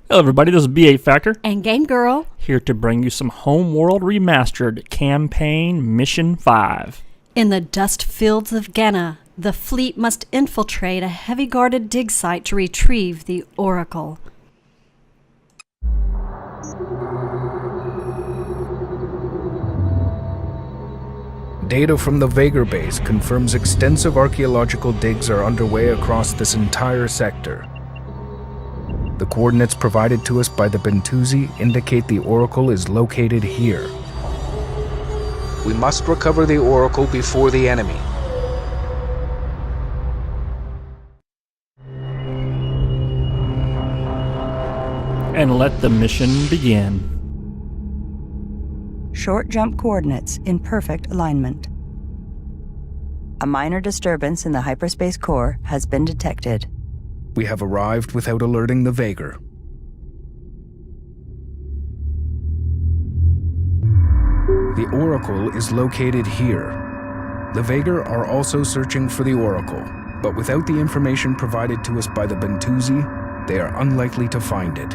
Hello everybody, this is B8factor and Gameg1rl here to bring you some Homeworld Remastered Campaign Mission 5. In the dust fields of Ghana, the fleet must infiltrate a heavy guarded dig site to retrieve the Oracle. Data from the Vega base confirms extensive archaeological digs are underway across this entire sector. The coordinates provided to us by the Bentusi indicate the Oracle is located here. We must recover the Oracle before the enemy. And let the mission begin. Short jump coordinates in perfect alignment. A minor disturbance in the hyperspace core has been detected. We have arrived without alerting the Vega. The Oracle is located here. The Vega are also searching for the Oracle, but without the information provided to us by the Bentusi, they are unlikely to find it.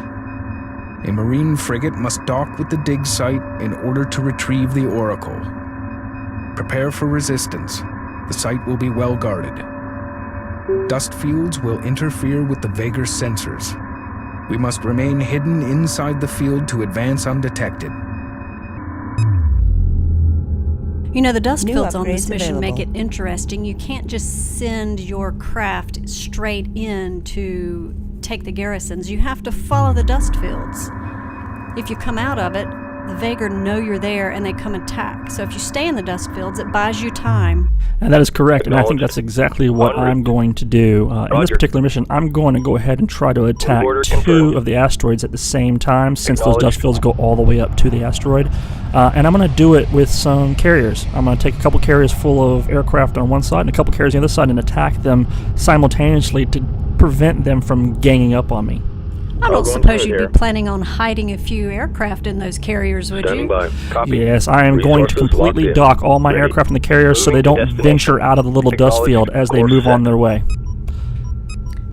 A marine frigate must dock with the dig site in order to retrieve the Oracle. Prepare for resistance. The site will be well guarded. Dust fields will interfere with the Vega sensors. We must remain hidden inside the field to advance undetected. You know, the dust New fields on this upgrades mission make it available. interesting. You can't just send your craft straight in to take the garrisons. You have to follow the dust fields. If you come out of it, the Vega know you're there and they come attack. So if you stay in the dust fields, it buys you time. And that is correct, and I think that's exactly what I'm going to do. In this particular mission, I'm going to go ahead and try to attack two of the asteroids at the same time, since those dust fields go all the way up to the asteroid. And I'm going to do it with some carriers. I'm going to take a couple carriers full of aircraft on one side and a couple carriers on the other side and attack them simultaneously to prevent them from ganging up on me. I don't suppose you'd be planning on hiding a few aircraft in those carriers, would you? Yes, I am going to completely dock all my aircraft in the carriers so they don't venture out of the little dust field as they move on their way.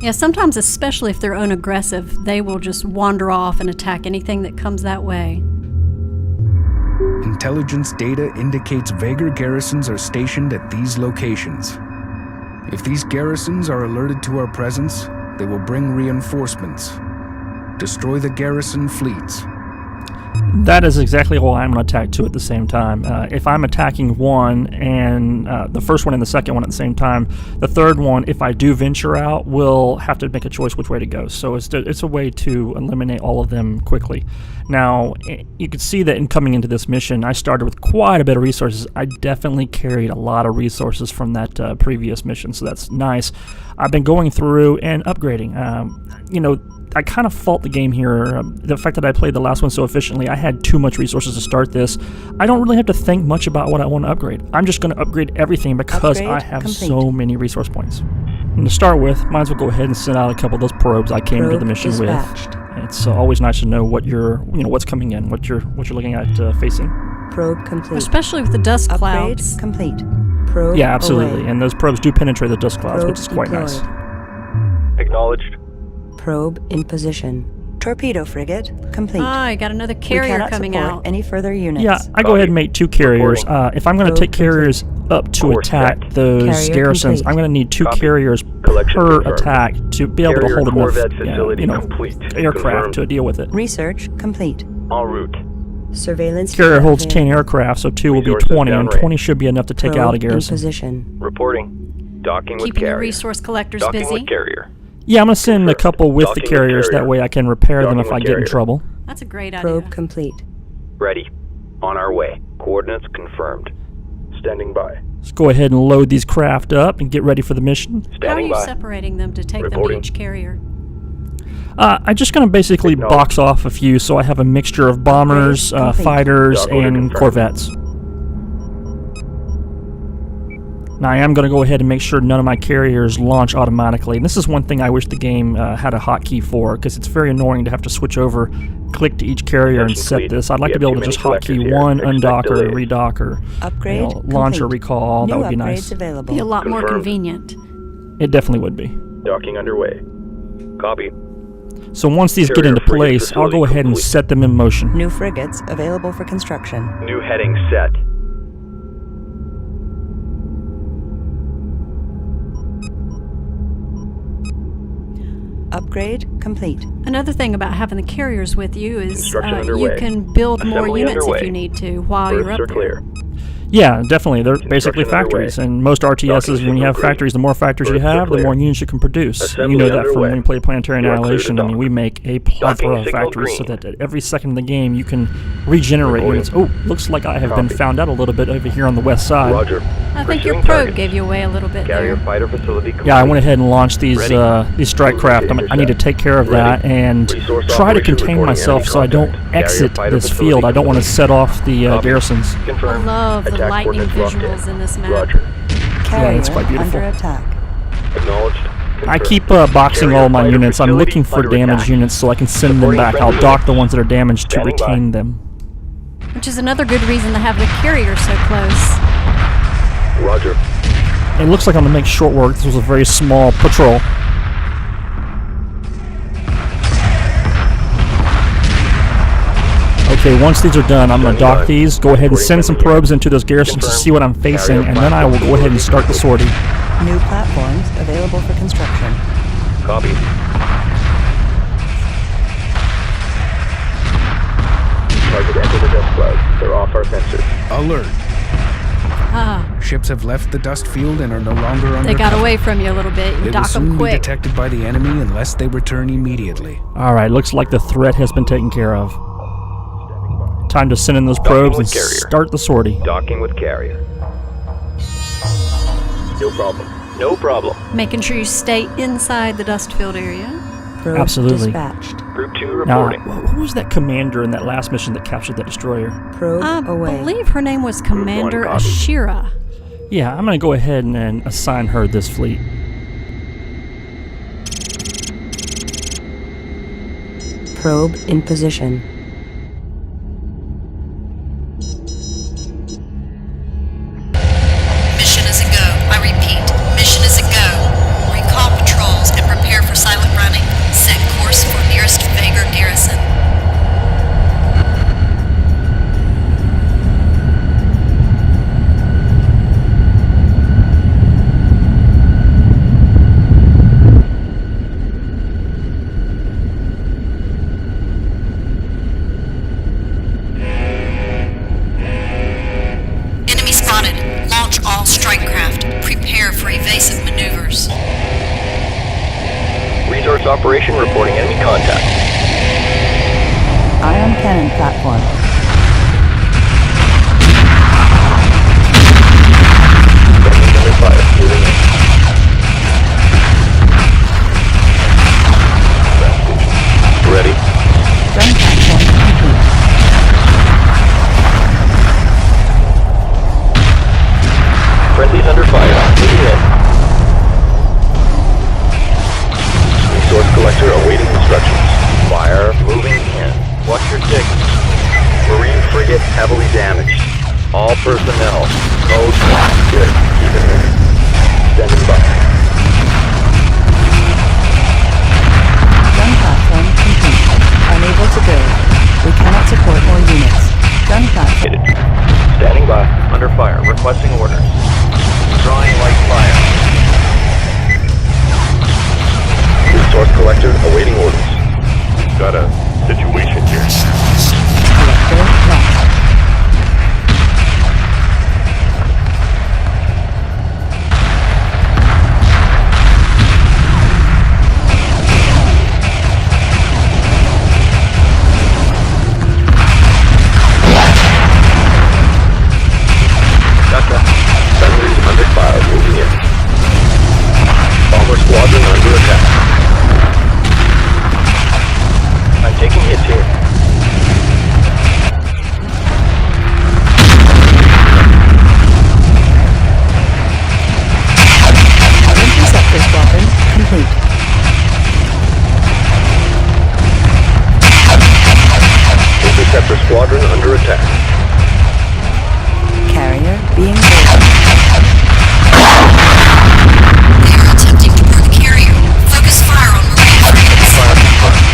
Yeah, sometimes, especially if they're unaggressive, they will just wander off and attack anything that comes that way. Intelligence data indicates Vega garrisons are stationed at these locations. If these garrisons are alerted to our presence, they will bring reinforcements. Destroy the garrison fleets. That is exactly why I'm going to attack two at the same time. If I'm attacking one and the first one and the second one at the same time, the third one, if I do venture out, will have to make a choice which way to go. So it's a way to eliminate all of them quickly. Now, you can see that in coming into this mission, I started with quite a bit of resources. I definitely carried a lot of resources from that previous mission, so that's nice. I've been going through and upgrading. You know, I kind of fault the game here. The fact that I played the last one so efficiently, I had too much resources to start this. I don't really have to think much about what I want to upgrade. I'm just going to upgrade everything because I have so many resource points. And to start with, might as well go ahead and send out a couple of those probes I came to the mission with. It's always nice to know what what's coming in, what you're looking at facing. Probe complete. Especially with the dust Upgrade clouds. complete. Probe Yeah, absolutely. away. And those probes do penetrate the dust clouds, which is quite nice. Acknowledged. Probe in position. Torpedo frigate complete. Ah, I got another We carrier cannot coming support out. any further units. Yeah, I go ahead and make two carriers. If I'm going to take carriers up to Course attack set. those Carrier garrisons, complete. I'm going to need two Copy. carriers Collection per confirmed. attack to be able to Carrier hold enough Corvette facility complete. aircraft Confirmed. to deal with it. Research complete. En route. Surveillance. Carrier holds data 10 aircraft, so 2 will be Resources 20, and downrange. 20 should be enough to take out a in garrison. position. Reporting. Docking with Keeping the carrier. resource collectors Docking busy. with carrier. Yeah, I'm going to send a couple with the Docking with carriers, that carrier. way I can repair them if Docking I with get in carrier. trouble. That's a great idea. Probe complete. Ready. On our way. Coordinates confirmed. Standing by. Let's go ahead and load these craft up and get ready for the mission. How are Standing you by. separating them to take them to Reporting. each carrier? I'm just going to basically Acknowledged. box off a few, so I have a mixture of bombers, Complete. fighters, Dock order and confirmed. corvettes. Now I am going to go ahead and make sure none of my carriers launch automatically. And this is one thing I wish the game had a hotkey for, because it's very annoying to have to switch over, click to each carrier and Attention set fleet. this. I'd like We to be have able to too just many hotkey collectors here. one, Expect undock or delays. redock or Upgrade launch or complete. recall. That New would be upgrades nice. available. Be a lot more Confirmed. convenient. It definitely would be. Docking underway. Copy. So once these get into place, I'll go ahead and set them in motion. New frigates available for construction. New heading set. Upgrade complete. Another thing about having the carriers with you is Construction you underway. can build more Assembly units underway. if you need to while you're Berths up are there. clear. Yeah, definitely. They're basically Construction factories, underway. and most RTSs, Docking when you have complete. factories, the more factories you Berths are have, the clear. more units you can produce. Assembly You know that from underway. when you play Planetary You are clear to Annihilation. I mean, dock. we make a plethora of signal factories so green. that at every second of the game you can regenerate Reporting. units. Oh, looks like I have been Copy. found out a little bit over here on the west side. Roger. I think your Pursuing probe targets. gave you away a little bit Carrier there. fighter facility complete. Yeah, I went ahead and launched these strike craft. I need to take care of Ready. that and Resource try to operation contain reporting myself enemy so I don't contact. Carrier exit fighter this facility field. I don't want to complete. set off the Copy. garrisons. I Confirmed. love the Attack lightning coordinates locked visuals in this map. Roger. Carrier it's quite beautiful. under attack. Acknowledged. I Confirmed. keep boxing Carrier all my fighter units. I'm facility looking for under damaged attack. units so I can send them Supporting back. I'll friendly dock units. the ones that are damaged to Standing by. retain them. Which is another good reason to have the carrier so close. Roger. It looks like I'm going to make short work. This was a very small patrol. Okay, once these are done, I'm going to dock these, go ahead and send some probes into those garrisons to see what I'm facing, and then I will go ahead and start the sortie. New platforms available for construction. Copy. Target enter the dust cloud. They're off our sensors. Alert. Ah, Ships have left the dust field and are no longer under they got cover. away from you a little bit. They You will dock soon them be quick. detected by the enemy unless they return immediately. Alright, looks like the threat has been taken care of. Time to send in those probes and with carrier. start the sortie. Docking with carrier. No problem. No problem. Making sure you stay inside the dust field area. Probe Absolutely. dispatched. Group 2 Now, reporting. who was that commander in that last mission that captured that destroyer? Probe I away. believe her name was Commander copy. Ashira. Yeah, I'm going to go ahead and assign her this fleet. Probe in position. Mission is a go. I repeat, mission is a go. Recall patrols and prepare for silent running. Set course for nearest Vager garrison. Enemy spotted. Launch all strike craft. Prepare for evasive maneuvers. Resource operation reporting enemy contact. Ion cannon platform. Friendly under fire. Moving in. Ready. Gun platform complete. Friendly's under fire. Moving in. Resource collector awaiting instructions. Fire moving in. Watch your six. Marine frigate heavily damaged. All personnel. Mode locked. Good. Keep it moving. Standing by. Gun platform complete. Unable to build. We cannot support more units. Gun platform. Standing by. Under fire. Requesting orders. Drawing light fire. Resource collector awaiting orders. Got a situation here. Collector lost. Gotcha. Friendly's under fire. Moving in. Bomber squadron under attack. I'm taking hits here. Interceptor squadron complete. Interceptor squadron under attack. Carrier being built. They are attempting to board the carrier. Focus fire on Marine frigates. Fire confirmed.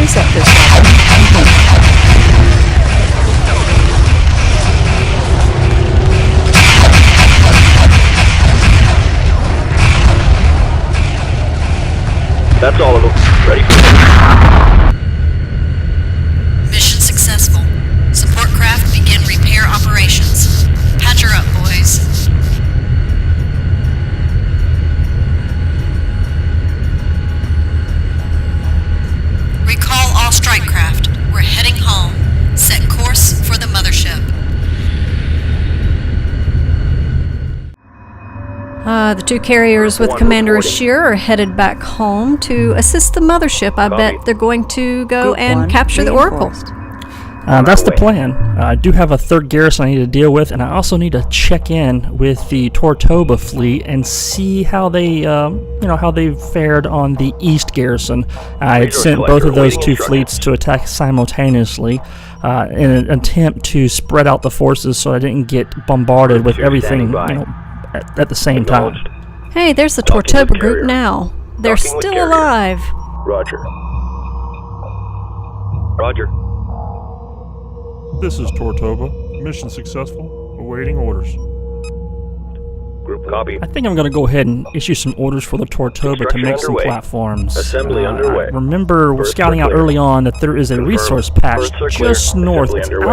Receptor swapping complete. That's all of them. Ready for Mission successful. Support craft begin repair operations. Patch her up, boys. Recall all strike craft. We're heading home. Set course for the mothership. The two carriers with One Commander reporting. Ashir are headed back home to assist the mothership. I bet they're going to go Group and one capture the Oracle. reinforced. That's the plan. I do have a third garrison I need to deal with, and I also need to check in with the Tortoba fleet and see how they, how they fared on the East garrison. I had sent both of those two fleets to attack simultaneously in an attempt to spread out the forces, so I didn't get bombarded with everything, at the same time. Acknowledged. Hey, there's the Docking with Tortoba carrier. group now. They're Docking with still carrier. alive. Roger. Roger. This is Tortoba. Mission successful. Awaiting orders. Group copy. I think I'm going to go ahead and issue some orders for the Tortoba to Construction make some underway. platforms. Assembly underway. I remember we're Birds scouting are out clear. early on that there is a Confirmed. resource patch Birds are clear. just north. Assembly It's underway.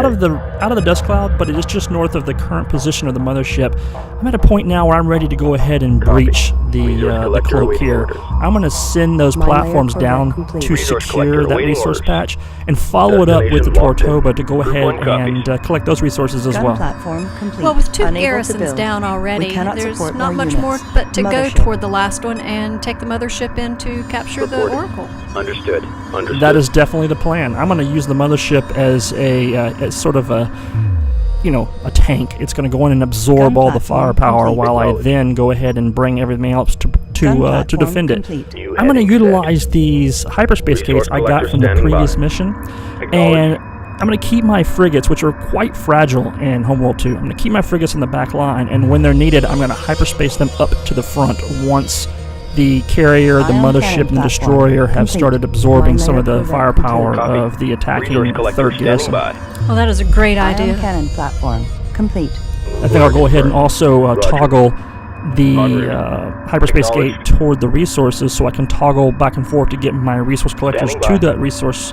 out of the dust cloud, but it is just north of the current position of the mothership. I'm at a point now where I'm ready to go ahead and Copy. breach the Resource collector cloak awaiting here. orders. I'm going to send those Mine layer platforms program down complete. to Resource secure collector that awaiting resource orders. patch and follow it up with the Destination locked in. Tortoba to go Group ahead one copies. and collect those resources as Gun well. platform complete. Well, with two Unable to garrisons build. down already, We cannot there's support not more much units. more but to go Mothership. toward the last one and take the mothership in to capture the Reporting. Oracle. Understood. Understood. That is definitely the plan. I'm going to use the mothership as as sort of a tank. It's going to go in and absorb Gun all the platform firepower complete. while I Acknowledged. then go ahead and bring everything else to Gun platform defend it. complete. New I'm going to heading utilize these hyperspace Resource gates I got collector from the standing previous by. mission, Acknowledged. and I'm going to keep my frigates, which are quite fragile in Homeworld 2. I'm going to keep my frigates in the back line, and when they're needed, I'm going to hyperspace them up to the front once the carrier, the Ion mothership, cannon and the platform destroyer have complete. started absorbing Mine some of layer the program firepower Copy. of the attacking Resource collector third standing garrison. by. Well, that is a great Ion idea. cannon platform complete. I think I'll go ahead and also Roger. toggle the Roger. hyperspace gate Acknowledged. toward the resources so I can toggle back and forth to get my resource collectors Standing to by. that resource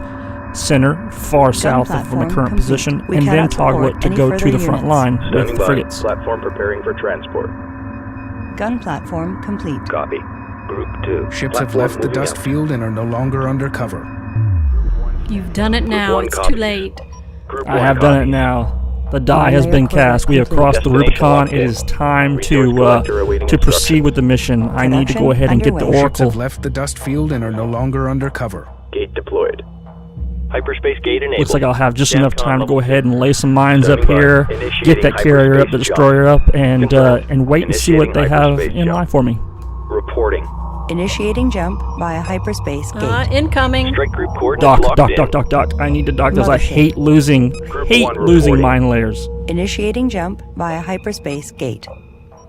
center far south of my platform current complete. position, We and then cannot toggle support it to any go further to the front units. line with Standing the by. frigates. Platform preparing for transport. Gun platform complete. Copy. Group 2. Ships have Platform left the moving dust out. field and are no longer under cover. You've done it now. one It's copy. too late. Group I 1 have done it copy. now. The die Mine has layer been program cast. We have complete. crossed the Destination Rubicon. locked It in. is time Resource to collector awaiting proceed instruction. with the mission. I need to go Production ahead and get the underway. Ships Oracle. have left the dust field and are no longer under cover. Gate deployed. Hyperspace gate enabled. Looks like I'll have just enough time to go level ahead and lay some mines up Standing by. here, get Initiating that carrier up, the hyperspace destroyer up, and Confirmed. wait and see what they Initiating have hyperspace in jump. line for me. Reporting. Initiating jump via hyperspace gate. Incoming. Strike group coordinates Dock, locked dock, in. dock. I need to dock those. I Mothership. hate losing one reporting. mine layers. Initiating jump via hyperspace gate.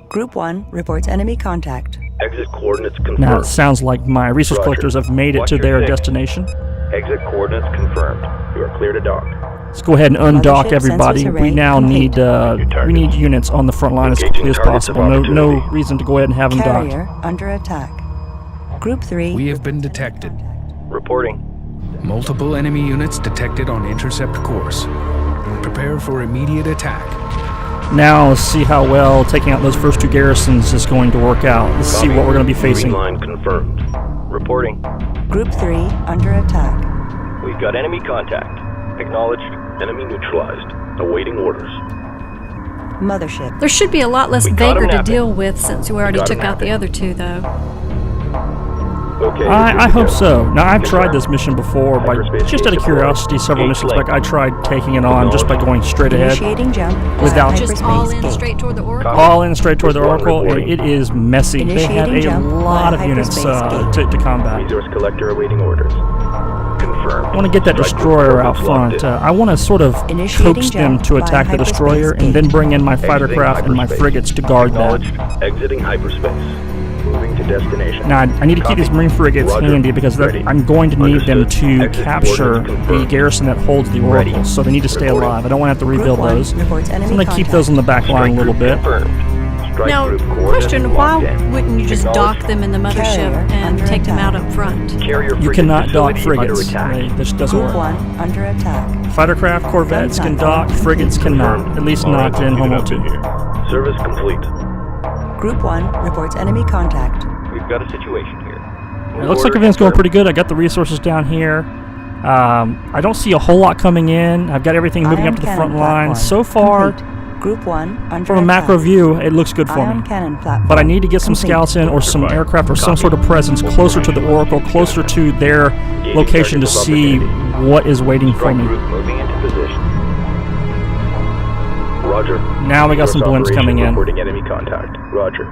Group 1 reports enemy contact. Exit coordinates Now it confirmed. sounds like my resource Roger. collectors have made it Watch to your their six. destination. Exit coordinates confirmed. You are clear to dock. Let's go ahead and undock Mothership everybody. sensors We array now complete. need units on the front line as quickly as Engaging targets of possible. No opportunity. reason to go ahead and have them docked. Carrier under attack. Group 3. We have been detected. Reporting. Multiple enemy units detected on intercept course. Prepare for immediate attack. Now let's see how well taking out those first two garrisons is going to work out. Let's see Copy. what we're going to be Green facing. line confirmed. Reporting. Group 3 under attack. We've got enemy contact. Acknowledged. Enemy neutralized. Awaiting orders. Mothership. There should be a lot less We got 'em Vader to napping. deal with since we already got 'em took out the napping. other two, though. Okay. I hope go. so. Now, I've tried Confirmed. this mission before, by Hyperspace just out gate of curiosity, several Gate missions link. back, I tried taking it on just by going straight ahead. Initiating jump via Without- Just all hyperspace in gate. straight toward the Oracle. All in straight toward the Respond Oracle, and reporting. it is messy. They have Initiating a jump lot via of units hyperspace gate. to combat. Resource collector awaiting orders. Confirmed. I want to get that Strike destroyer group out coordinates front. locked in. I want to sort of Initiating coax them jump to via attack the hyperspace destroyer and then gate. bring in my fighter Exiting craft and my hyperspace. frigates to guard that. Acknowledged. Exiting hyperspace. Moving Reporting to destination. Now, I need to keep these Marine frigates Roger. handy because Ready. I'm going to need them Understood. to Exit capture coordinates the confirmed. garrison that holds the Oracle, Ready. so they need to stay Reporting. alive. I don't want to have to rebuild Group 1 those. So reports enemy I'm going to keep contact. those on the back line a little bit. Confirmed. Strike Now, group coordinates question, why locked in. wouldn't you just dock Acknowledged. them in the mothership Carrier and under take them attack. out up front? Carrier You frigate cannot dock facility under frigates. attack. This doesn't Group work. 1 under attack. Fighter craft, corvettes can dock, frigates cannot. At least not in Homeworld 2. Service complete. Group 1 reports enemy contact. We've got a situation here. It looks like everything's going pretty good. I got the resources down here. I don't see a whole lot coming in. I've got everything moving Ion up to the cannon front line. platform. So far, Complete. Group 1 under from a attack. macro view, it looks good for Ion me. cannon platform. But I need to get some Complete. scouts in, or some aircraft, or some sort of presence closer to the Oracle, closer to their location to see what is waiting for Strike me. group moving into position. Roger. Now we got some Source blimps operation coming in. Reporting enemy contact. Roger.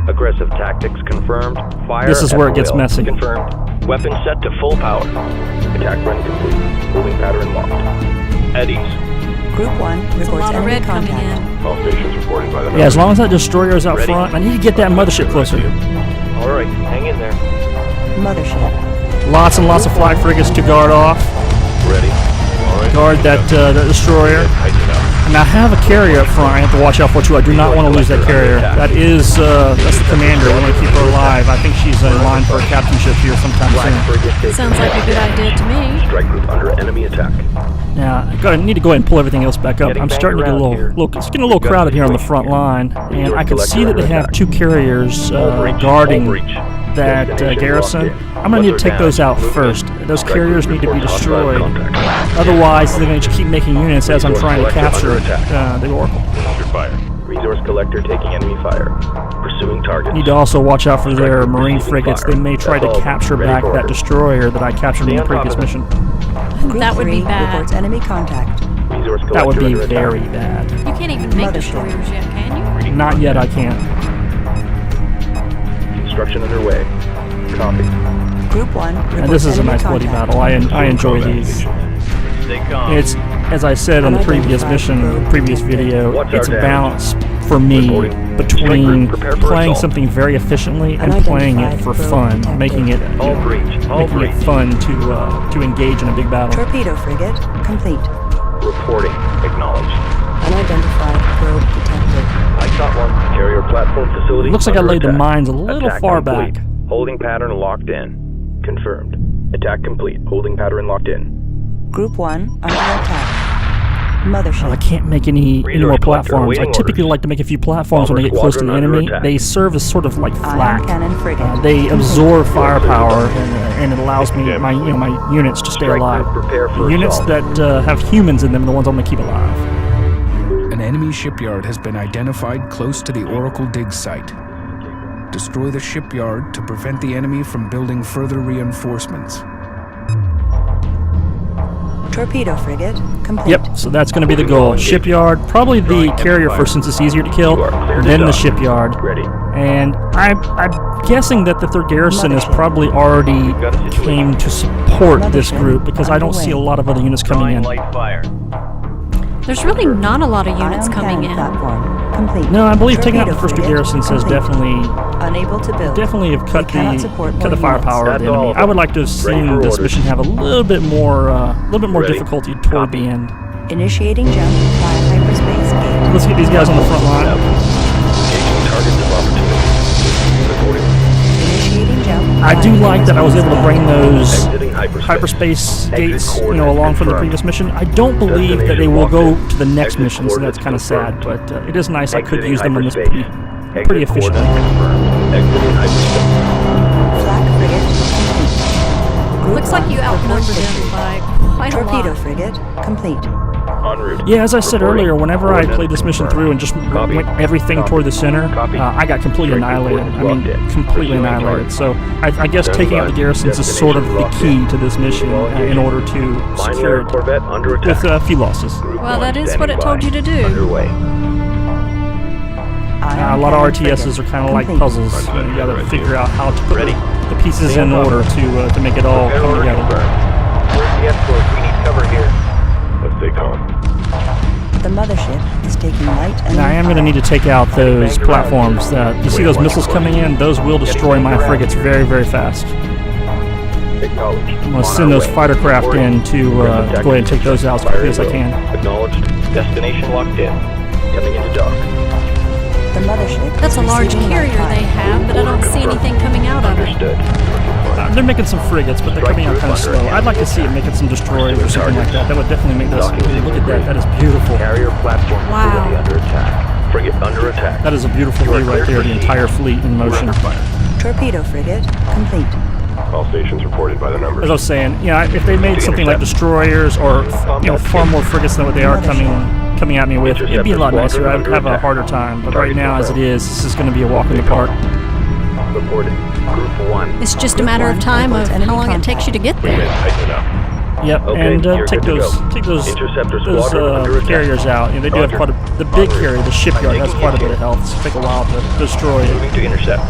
Aggressive tactics confirmed. Fire. This is at where it gets will. messy. Confirmed. Weapon set to full power. Attack run complete. Holding pattern locked. At ease. Group 1 There's a reports lot of enemy red coming contact. in. All stations reporting by the Yeah, as long as that destroyer is out Ready. front, I need to get that mothership closer. All right, hang in there. Mothership. Lots and lots of flag frigates to guard off. Ready. All right. Guard that destroyer. Tighten it up. And I have a carrier up front I have to watch out for too. I do not want to lose that carrier. That's the commander. We want to keep her alive. I think she's in line for a captainship here sometime Black soon. frigate taking Sounds like a good idea to me. Strike group under enemy attack. Now, I need to go ahead and pull everything else back up. Getting I'm banged starting to get a around little, here. it's getting a little crowded here on the front line, and I can see that they have two carriers guarding that garrison. I'm going to need to take those out first. Those carriers need to be destroyed. Otherwise, they're going to keep making units as I'm trying to capture the Oracle. Under fire. Resource collector taking enemy fire. Pursuing targets. Need to also watch out for their Marine frigates. They may try to capture back that destroyer that I captured in the previous mission. Group That would be 3 bad. reports enemy contact. Resource collector That would be under attack. very bad. You can't even make Mothership. destroyers yet, can you? Not yet, I can't. Construction underway. Copy. Group 1 reports And this is a enemy nice bloody contact. battle. I enjoy these. Stay calm. It's, as I said on the previous mission, previous video, it's a balance for me between playing something very efficiently and playing it for fun, making it All breach. All making breach. it fun to engage in a big battle. Torpedo frigate complete. Reporting. Acknowledged. Unidentified probe detected. I caught one. Carrier platform facility. Looks like I under laid the attack. mines a little Attack far complete. back. Holding pattern locked in. Confirmed. Attack complete. Holding pattern locked in. Group 1 under attack. Well, I Mothership. can't make any more Resource collector platforms. I awaiting typically orders. like to make a few platforms when I get close to the Squadron under enemy. attack. They serve as sort of like Ion flak. cannon frigate. They absorb firepower, and it allows me my units to stay Strike alive. group prepare for The units assault. that have humans in them are the ones I'm going to keep alive. An enemy shipyard has been identified close to the Oracle dig site. Destroy the shipyard to prevent the enemy from building further reinforcements. Torpedo frigate complete. Yep, so that's going to be the goal. Shipyard, probably the carrier first since it's easier to kill, then the shipyard. Ready. And I'm guessing that the 3rd Garrison is probably already came to support this group because I don't see a lot of other units coming in. Light fire. There's really not a lot of units Ion coming cannon in. platform complete. No, I believe taking out the Torpedo first 2 frigate garrisons has complete. definitely Unable to build. have cut cannot support the more firepower of the units. enemy. That's all. I would like to have Ready seen for this orders. mission have a little bit more Ready. difficulty toward Copy. the end. Initiating jump via hyperspace gate. Let's get these guys on the front line. Engaging targets of opportunity. Reporting. Initiating jump. I via do like that I was able to bring those Exiting hyperspace. hyperspace gates, coordinates along from the confirmed. previous mission. I don't believe that they will go Destination to the next Exit mission, so that's kind of coordinates sad. But it is nice I could Exiting use them on this hyperspace. pretty Exit efficiently. coordinates confirmed. Exiting hyperspace. Flak frigate complete. Group Looks like you 1 outnumbered reports them victory. by quite a Torpedo lot. frigate complete. En route. Yeah, as I said Reporting. earlier, whenever I Coordinates played this mission confirmed. through and just Copy. went everything Copy. toward the center, Copy. I got completely Strike annihilated. coordinates I mean, locked in. completely Pursuing annihilated. target. So I guess taking out the garrisons is sort of the key to this mission in order to Mine secure layer it Corvette under attack. with a few losses. Group Well, 1 that is standing what it told by. you to do. Underway. A lot of RTSs are kind of like puzzles. You got to figure out how to put Ready. the pieces in order to make it all Prepare come order together. confirmed. Where's the escort? We need cover here. Let's stay calm. The mothership is taking light and Now, I am going to need to take out those platforms. You see those missiles coming in? Those will destroy my frigates very, very fast. Acknowledged. I'm going to send those fighter craft in to go ahead and take those out as quickly as I can. Acknowledged. Destination locked in. Coming into dock. The mothership That's is a large receiving carrier light they have, but I don't see anything coming out of it. Understood. They're making some frigates, but they're coming out kind of slow. I'd like to see it making some destroyers or something like that. That would definitely make this. Look at that. That is beautiful. Carrier platform Wow. already under attack. Frigate under attack. That is a beautiful view right there. The entire fleet in motion. Torpedo frigate complete. All stations reported by the numbers. As I was saying, if they made something like destroyers or far more frigates than what they are coming at me with, it'd be a lot nicer. I'd have a harder time. But right now, as it is, this is going to be a walk in the park. Reporting. Group 1. It's just a matter of time of how long it takes you to get there. Tighten it up. Yep, Okay, and you're take good to those go. take those Interceptor squadron under attack. carriers out. They do have quite the big carrier, the shipyard, has quite a bit of health. It's going to take a while to destroy it. Moving to intercept.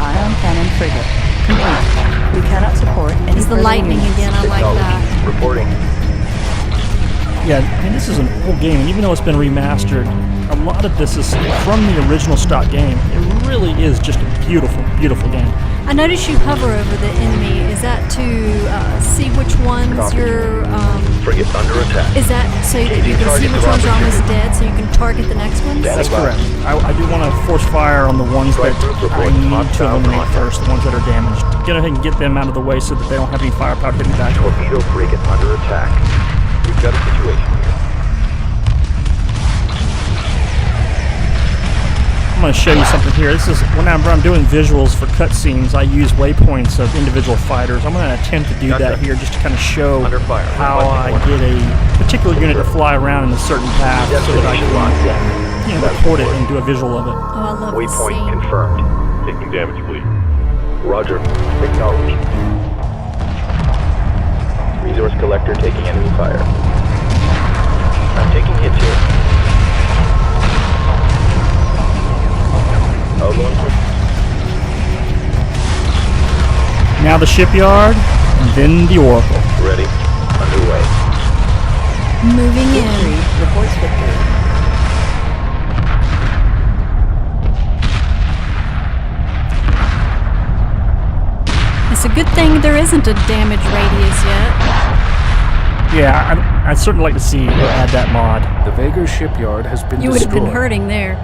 Ion cannon frigate complete. We cannot support any It's the further lightning units. again. I like that. Reporting. Yeah, and this is an old game, and even though it's been remastered, a lot of this is from the original stock game. It really is just a beautiful, beautiful game. I notice you hover over the enemy. Is that to see which ones you're? Frigate under attack. Is that so that you can see which ones are almost dead, so you can target the next ones? That's correct. I do want to force fire on the ones that I need to eliminate first, the ones that are damaged. Get ahead and get them out of the way so that they don't have any firepower hitting back. Torpedo frigate under attack. We've got a situation here. I'm going to show you something here. This is when I'm doing visuals for cutscenes. I use waypoints of individual fighters. I'm going to attempt to do that here, just to kind of show Under fire. how I get a particular unit to fly around in a certain path, so that I can record it and do a visual of it. Oh, I love this Waypoint scene. confirmed. Taking damage, please. Roger. Acknowledged. Resource collector taking enemy fire. I'm taking hits here. Now the shipyard, and then the Oracle. Ready. Underway. Moving in. Victory reports victory. It's a good thing there isn't a damage radius yet. Yeah, I'd certainly like to see it add that mod. The Vaegar shipyard has been You would have destroyed. been hurting there.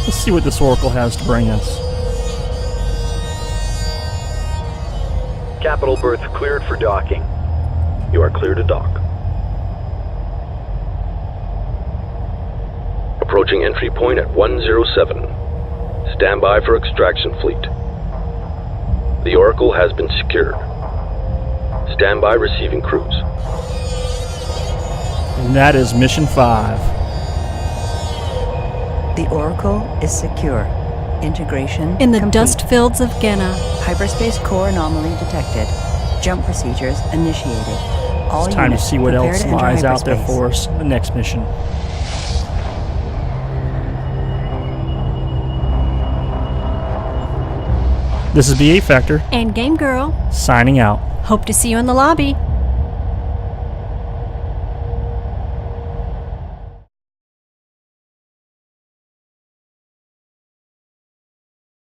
Let's see what this Oracle has to bring us. Capital berth cleared for docking. You are clear to dock. Approaching entry point at 107. Stand by for extraction fleet. The Oracle has been secured. Stand by receiving crews. And that is Mission 5. The Oracle is secure. Integration In the complete. dust fields of Genna. Hyperspace core anomaly detected. Jump procedures initiated. All It's time to units see what prepare else to enter lies out there hyperspace. for us in the next mission. This is B8factor, And Game Girl. signing out. Hope to see you in the lobby.